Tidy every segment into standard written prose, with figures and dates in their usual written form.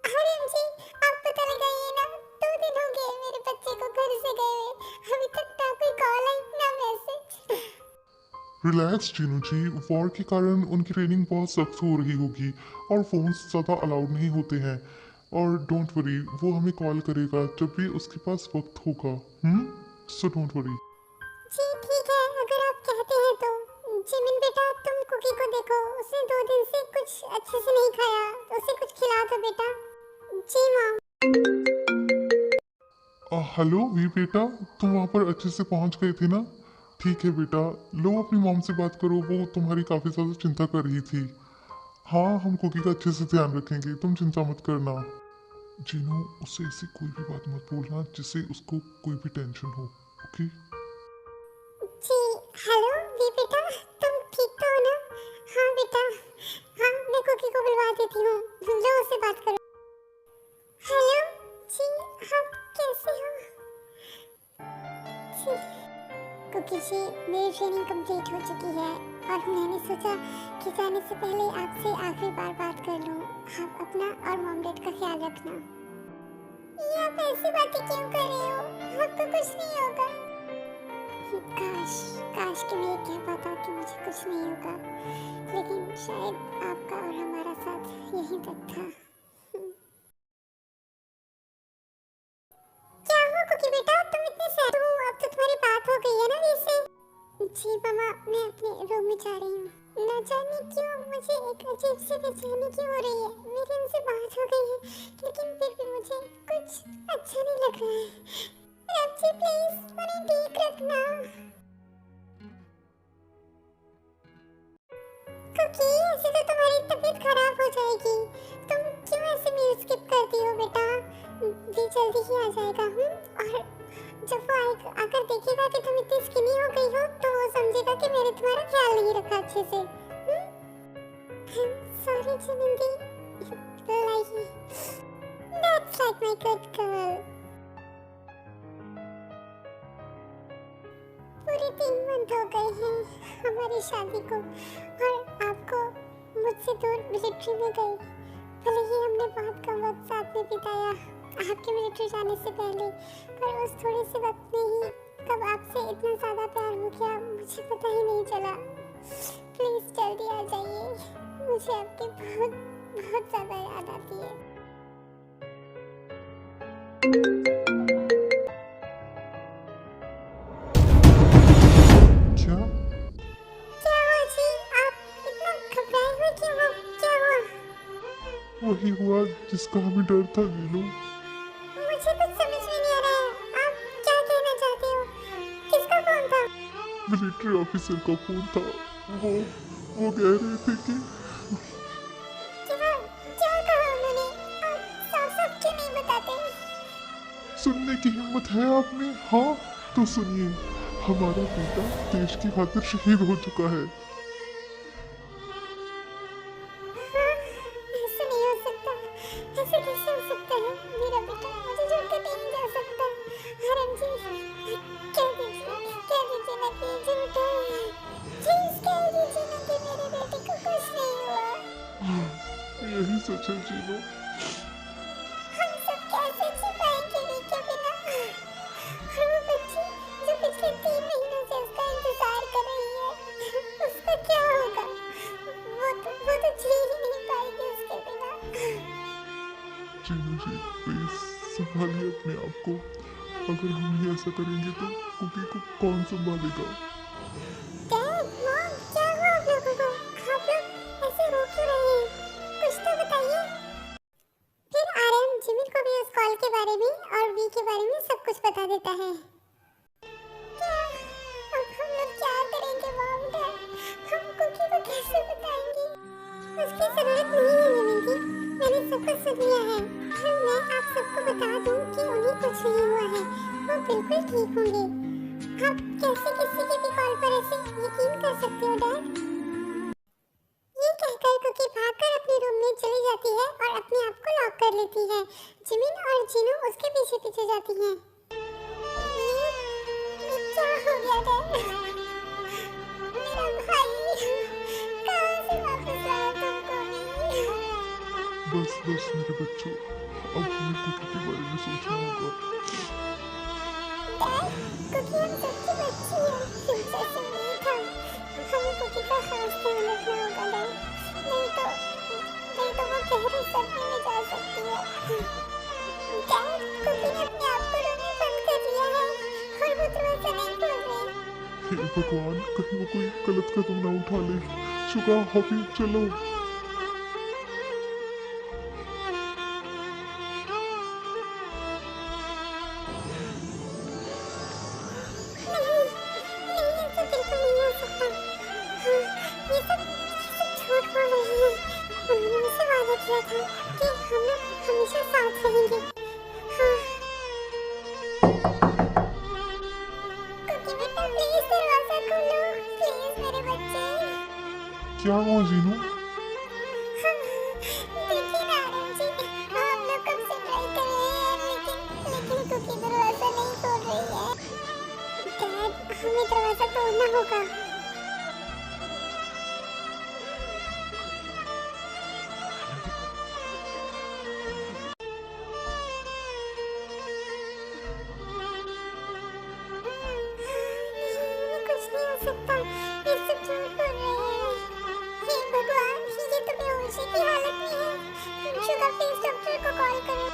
RMG, आप पता लगाइए ना, 2 दिन हो गए मेरे बच्चे को घर से गए हुए, अभी तक ना कोई कॉल आई ना मैसेज। रिलैक्स चीनू जी, वॉर के कारण उनकी ट्रेनिंग बहुत सख्त हो रही होगी और फोन्स ज़्यादा अलाउड नहीं होते हैं। और डोंट वरी, वो हमें कॉल करेगा जब भी उसके पास वक्त होगा। So don't worry. जी ठीक है, अगर आप कहते हैं तो। जिमिन बेटा, तुम कुकी को देखो, उसने 2 दिन से कुछ अच्छे से नहीं खाया, उसे कुछ खिला दो बेटा। जी मॉम। हेलो वी बेटा, तुम वहाँ पर अच्छे से पहुँच गए थे ना? ठीक है बेटा, लो अपनी मॉम से बात करो, वो तुम्हारी काफ़ी ज़्यादा चिंता कर रही थी। हाँ, हम कुकी का अच्छे से ध्यान रखेंगे, तुम चिंता मत करना। जीनू, उससे ऐसी कोई भी बात मत बोलना जिससे उसको कोई भी टेंशन हो, ओके? जी। हेलो वी बेटा, तुम ठीक तो हो ना? हाँ बेटा, हाँ मैं कुकी को बुलवा देती हूँ, लो उससे बात करो। हेलो जी, आप कैसे हो? जी कुकी जी, मेरी ट्रेनिंग कंप्लीट हो चुकी है और मैंने सोचा कि जाने से पहले आपसे आखिरी बार बात कर लूँ। आप अपना और मॉम डैड का ख्याल रखना। ये आप ऐसी बातें क्यों कर रहे हो? आपको कुछ नहीं होगा। काश, काश कि मैं ये कह पाता कि मुझे कुछ नहीं होगा, लेकिन शायद आपका और हमारा साथ यहीं तक था। क्या हुआ कुकी बेटा, तुम इतने सैड हो? अब तो तुम्हारी बात हो गई है ना वैसे। जी मामा, मैं अपने रूम में जा रही हूँ। न जाने क्यों मुझे एक अजीब सी बेचैनी क्यों हो रही है। मेरी उनसे बात हो गई है, लेकिन फिर भी मुझे कुछ अच्छा नहीं लग रहा है। रब जी प्लीज उन्हें ठीक रखना। क्योंकि ऐसे तो तुम्हारी तबीयत खराब हो जाएगी। तुम क्यों ऐसे मील स्किप करती हो बेटा? भी जल्दी ही आ जाएगा। और जब वो आकर देखेगा कि तुम इतनी स्किनी हो गई हो, तो वो समझेगा कि मैंने तुम्हारा ख्याल नहीं रखा अच्छे से। सॉरी जिमिंदी, लाई, that's like my good girl. पूरे 3 मंथ हो गए हैं हमारी शादी को, और आपको मुझसे दूर मिलिट्री में गए। भले ही हमने बहुत कम वक्त साथ में बिताया आपके मिलिट्री जाने से पहले, पर उस थोड़े से वक्त में ही कब आपसे इतना ज़्यादा प्यार हो गया मुझे पता ही नहीं चला। प्लीज़ जल्दी आ जाइए, मुझे आपकी बहुत बहुत ज़्यादा याद आती है। क्या? क्या हुआ जी? आप इतना घबराए हुए क्यों हो? क्या हुआ? वही हुआ जिसका हमें डर था वीनू। मुझे कुछ समझ में नहीं आ रहा है, आप क्या कहना चाहते हो? किसका फोन था? मिलिट्री ऑफिसर का फोन था। वो वो कह रहे थे कि क्या क्या कहा उन्होंने? आप साफ साफ क्यों नहीं बताते? सुनने की हिम्मत है आप में? हाँ, तो सुनिए, हमारा बेटा देश की खातिर शहीद हो चुका है। हाँ, ऐसे नहीं हो सकता। ऐसे कैसे हो सकता है? मेरा बेटा मुझे छोड़कर नहीं जा सकता। हरम जी, कह दीजिए ना कि ये झूठ है। प्लीज कह दीजिए ना कि मेरे बेटे को कुछ नहीं हुआ। यही सच है जीनो। हम सब कैसे छिपाएंगे के बिना? और वो बच्ची जो पिछले 3 महीनों से उसका इंतजार कर रही है, उसका क्या होगा? वो तो जी ही नहीं पाएगी उसके बिना। जीनो जी, प्लीज संभालिए अपने आप को। अगर हम ही ऐसा करेंगे तो कुकी को कौन संभालेगा? डैड, मॉम, क्या हुआ आप लोगों को? आप लोग ऐसे रो क्यों रहे हैं? कुछ तो बताइए। फिर आरएम जिमिन को भी उस कॉल के बारे में और वी के बारे में सब कुछ बता देता है। क्या? अब हम लोग क्या करेंगे मॉम डैड? हम कुकी को कैसे बताएंगे? उसकी जरूरत नहीं है जिमिन की, मैंने सब कुछ सुन लिया है। और मैं आप सबको बता दूं कि उन्हें कुछ नहीं हुआ है, वो बिल्कुल ठीक होंगे। आप कैसे किसी के भी कॉल पर ऐसे यकीन कर सकते हो डैड? ये कहकर कुकी भागकर अपने रूम में चली जाती है और अपने आप को लॉक कर लेती है। जिमिन और जीनू उसके पीछे पीछे जाती हैं। ये क्या हो गया डैड? मेरा भाई कहाँ से वापस लाया तुमको भी? बस बस मेरे बच्चों, अब हमें कुकी के बारे में सोचना होगा। डैड, कुकी हम सबकी बच्ची है, जैसे मैं था। हमें कुकी का खास ध्यान रखना होगा डैड, नहीं तो वो गहरे सपने में जा सकती है। डैड, कुकी ने अपने आप को रोने बंद कर लिया है और वो दरवाजा नहीं खोल रही। हे भगवान, कहीं वो कोई गलत कदम ना उठा ले। शुका, हॉपी चलो। नहीं, ऐसा बिल्कुल नहीं हो सकता। हाँ, ये सब झूठ बोल रही है। उन्होंने मुझसे वादा किया था कि हम लोग हमेशा साथ रहेंगे। हाँ, कुकी बेटा प्लीज दरवाजा खोलो, प्लीज मेरे बच्चे। क्या हुआ जीनू? देखिए ना आरव जी, हम लोग कब से ट्राई कर रहे हैं, लेकिन कुकी दरवाजा नहीं खोल रही है। डैड, हमें दरवाजा तोड़ना होगा। नहीं, कुछ नहीं हो सकता, ये सब झूठ बोल रहे हैं। हे भगवान, ये तो बेहोशी की हालत में है। शुगर प्लीज डॉक्टर को कॉल करें।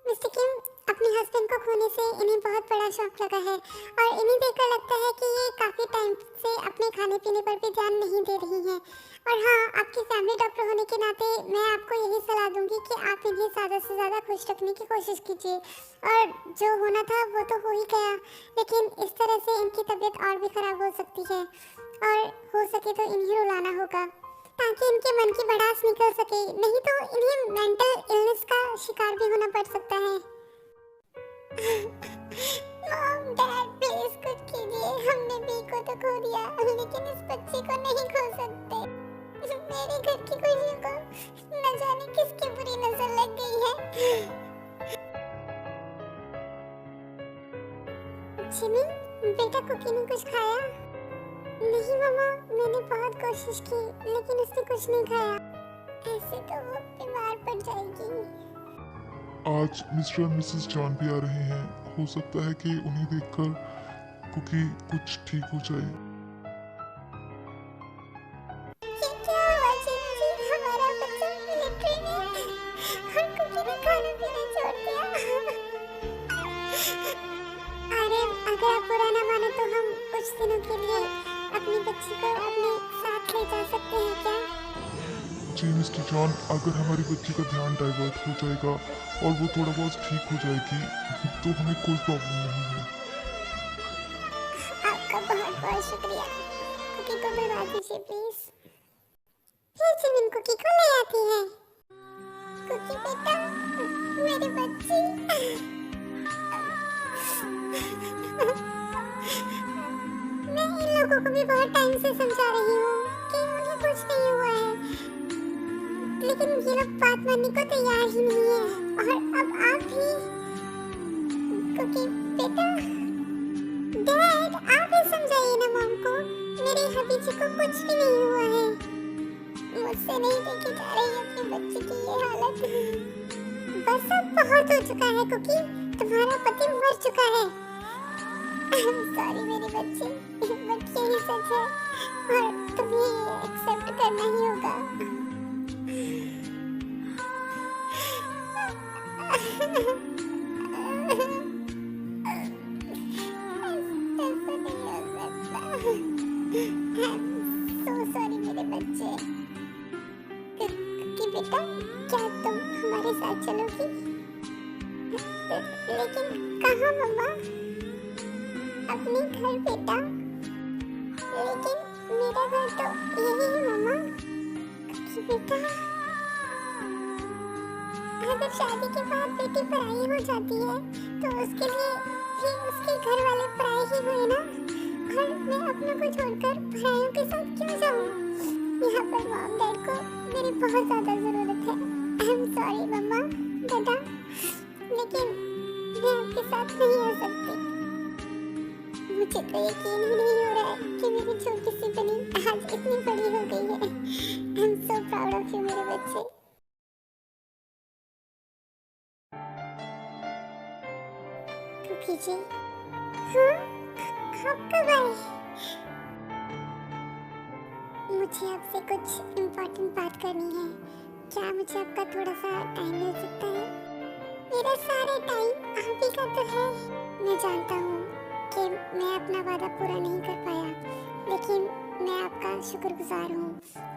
मिस्टर किम, अपने हस्बैंड को खोने से इन्हें बहुत बड़ा शॉक लगा है और इन्हें देखकर लगता है कि ये काफी टाइम से अपने खाने पीने पर भी ध्यान नहीं दे रही हैं। और हाँ, आपकी फैमिली डॉक्टर होने के नाते मैं आपको यही सलाह दूंगी कि आप इन्हें ज़्यादा से ज़्यादा खुश रखने की कोशिश कीजिए। और जो होना था वो तो हो ही गया, लेकिन इस तरह से इनकी तबीयत और भी खराब हो सकती है और हो सके तो इन्हें रुलाना होगा ताकि इनके मन की भड़ास निकल सके, नहीं तो इन्हें मेंटल इलनेस का शिकार भी होना पड़ सकता है। मॉम, डैड प्लीज कुछ कीजिए। हमने बी को तो खो दिया, लेकिन इस बच्चे को नहीं खो सकते। मेरे घर की खुशियों को न जाने किसकी बुरी नजर लग गई है। जिमी, बेटा कुकी ने कुछ खाया? नहीं मम्मा, मैंने बहुत कोशिश की लेकिन उसने कुछ नहीं खाया। ऐसे तो वो बीमार पड़ जाएगी। आज मिस्टर और मिसेस जॉन भी आ रहे हैं, हो सकता है कि उन्हें देखकर कुकी कुछ ठीक हो जाए। ये क्या हुआ जिमी जी? हमारा बच्चा मिलिट्री में और कुकी ने खाना पीना छोड़ दिया। अरे अगर आप बुरा ना माने तो हम कुछ दिनों के लिए अपनी बच्ची को अपने साथ ले जा सकते हैं क्या? जी मिस्टर जॉन, अगर हमारी बच्ची का ध्यान डाइवर्ट हो जाएगा और वो थोड़ा बहुत ठीक हो जाएगी तो हमें कोई प्रॉब्लम नहीं है। आपका बहुत बहुत शुक्रिया। कुकी को बुलवा दीजिए प्लीज। फिर जिमिन कुकी को ले आती है। कुकी बेटा, मेरी बच्ची। मैं इन लोगों को भी बहुत टाइम से समझा रही हूँ कि उन्हें कुछ नहीं हुआ है, लेकिन ये लोग बात मानने को तैयार ही नहीं है। और अब आप भी। कुकी बेटा, डैड आप ही समझाइए ना मॉम को, मेरी हबीजी को कुछ भी नहीं हुआ है। मुझसे नहीं देखी जा रही अपनी बच्ची की ये हालत। बस अब बहुत हो चुका है कुकी, तुम्हारा पति मर चुका है। सॉरी मेरी बच्ची, बट यही सच है और तुम्हें ये एक्सेप्ट करना ही होगा। सो सॉरी मेरे बच्चे। कि बेटा, क्या तुम हमारे साथ चलोगी? लेकिन कहाँ मम्मा? अपने घर बेटा। लेकिन मेरा घर तो यही है मम्मा। कि बेटा, अगर शादी के बाद बेटी पराई हो जाती है तो उसके लिए भी उसके घर वाले पराए ही हुए ना। और मैं अपनों को छोड़कर परायों के साथ क्यों जाऊँ? यहाँ पर मॉम डैड को मेरी बहुत ज़्यादा ज़रूरत है। आई एम सॉरी मम्मा बेटा, लेकिन मैं आपके साथ नहीं आ सकती। मुझे तो यकीन ही नहीं हो रहा है कि मेरी छोटी सी बनी आज इतनी बड़ी हो गई है। I am so proud of you मेरे बच्चे। कुकी जी, हाँ, आप कब आए? मुझे आपसे कुछ इम्पोर्टेंट बात करनी है। क्या मुझे आपका थोड़ा सा टाइम मिल सकता है? मेरा सारा टाइम आप ही का तो है। मैं जानता हूँ कि मैं अपना वादा पूरा नहीं कर पाया, लेकिन मैं आपका शुक्रगुजार हूँ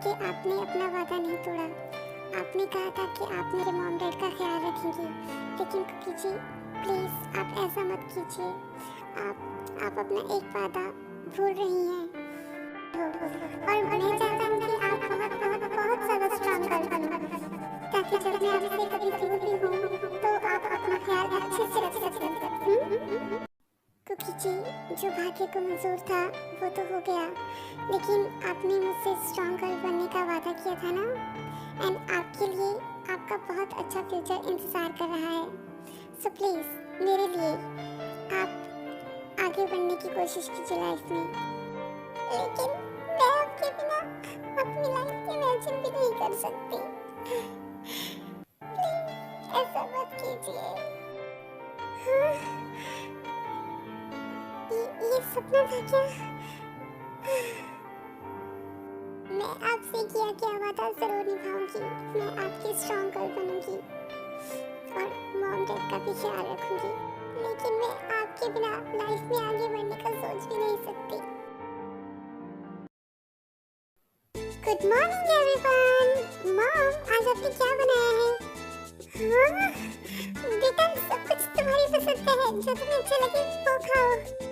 कि आपने अपना वादा नहीं तोड़ा। आपने कहा था कि आप मेरे मॉम डैड का ख्याल रखेंगे, लेकिन कुकी जी प्लीज़ आप ऐसा मत कीजिए। आप अपना एक वादा भूल रही हैं। और मैं चाहता हूँ कि आप बहुत बहुत बहुत ज़्यादा स्ट्रॉन्ग गर्ल बनो, ताकि जब मैं आपसे कभी दूर भी हूँ तो आप अपना ख्याल अच्छे से रख सकें। कुकी जी, जो भाग्य को मंजूर था वो तो हो गया, लेकिन आपने मुझसे स्ट्रॉन्ग गर्ल बनने का वादा किया था ना, एंड आपके लिए आपका बहुत अच्छा फ्यूचर इंतज़ार कर रहा है। सो प्लीज़ मेरे लिए आप आगे बढ़ने की कोशिश कीजिए लाइफ में। लेकिन मैं आपके बिना अपनी लाइफ इमेजिन भी नहीं कर सकती। प्लीज ऐसा मत कीजिए। हाँ, ये सपना था क्या? मैं आपसे किया क्या वादा जरूर निभाऊंगी। मैं आपकी स्ट्रॉन्ग गर्ल बनूंगी और मॉम डैड का भी ख्याल रखूंगी, लेकिन मैं आपके बिना लाइफ में आगे बढ़ने का सोच भी नहीं सकती। Good morning everyone. मॉम, आज आपने क्या बनाया है? हाँ बेटा, सब कुछ तुम्हारी पसंद का है, जो तुम्हें अच्छा लगे वो खाओ।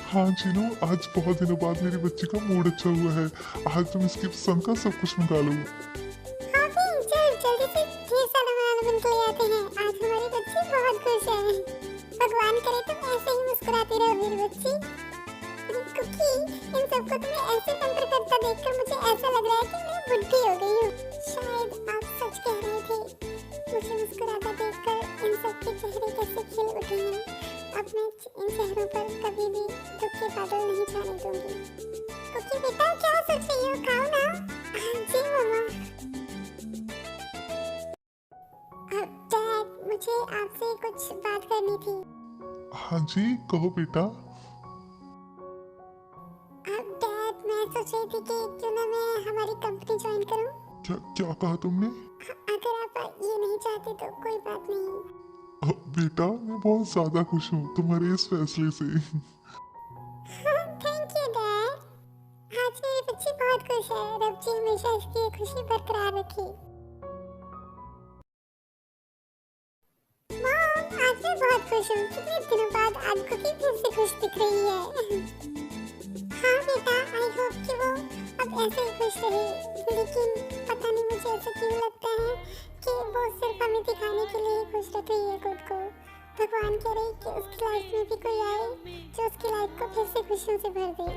हाँ जीनू, आज बहुत दिनों बाद मेरी बच्ची का मूड अच्छा हुआ है। आज तुम इसकी पसंद का सब कुछ मंगा लो। हाँ भी, चल जल्दी से ढेर सारा बनाना बन के ले आते हैं। आज हमारी बच्ची बहुत खुश है। भगवान करे तुम ऐसे ही मुस्कुराती रहो मेरी बच्ची। कुकी, इन सबको तुम्हें ऐसे पैम्पर करता देखकर मुझे ऐसा लग रहा है कि मैं बुढ़ी हो गई हूँ। शायद आप सच कह रहे थे। मुझे मुस्कुराता देखकर इन सबके चेहरे कैसे खिल उठे हैं। अब मैं इन चेहरों पर कभी भी दुख के बादल नहीं छाने दूंगी। कुकी बेटा, क्या सोच रही हो? खाओ ना। जी मम्मा। डैड, मुझे आपसे कुछ बात करनी थी। हाँ जी, कहो बेटा। डैड, मैं सोच रही थी कि क्यों ना मैं हमारी कंपनी ज्वाइन करूं। क्या क्या कहा तुमने? अगर आप ये नहीं चाहते तो कोई बात नहीं। बेटा, मैं बहुत ज्यादा खुश हूँ तुम्हारे इस फैसले से। Thank you dad. आज मेरी बच्ची बहुत खुश है। रब जी हमेशा इसकी खुशी बरकरार रखे। मॉम, आज मैं बहुत खुश हूँ। कितने दिनों बाद आज कुकी फिर से खुश दिख रही है। हाँ बेटा, आई होप कि वो अब ऐसे ही खुश रहे, लेकिन पता नहीं मुझे ऐसा क्यों लगता है कि वो सिर्फ हमें दिखाने के लिए ही खुश रख रही है खुद को। भगवान कह रहे कि उसकी लाइफ में भी कोई आए जो उसकी लाइफ को फिर से खुशियों से भर दे।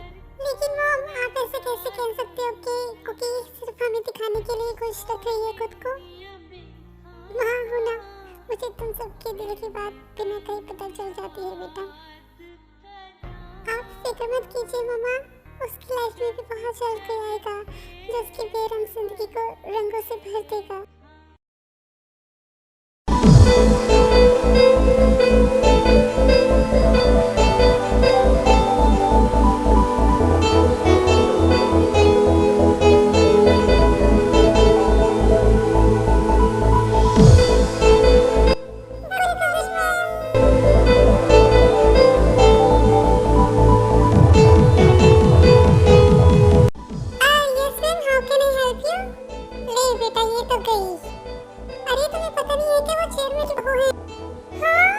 लेकिन मॉम, आप ऐसे कैसे कह सकते हो कि कुकी सिर्फ हमें दिखाने के लिए खुश रख रही है खुद को? हाँ हो ना, मुझे तुम सबके दिल की बात बिना कहीं पता चल जाती है बेटा। आप फिक्र मत कीजिए मम्मा, उसकी लाइफ में भी बहुत जल्द कोई आएगा जो उसकी बेरंग जिंदगी को रंगों से भर देगा। Yes ma'am, how can I help you? ले बेटा, ये तो गई। अरे तुम्हें पता नहीं है कि वो चेयर में जो है। हाँ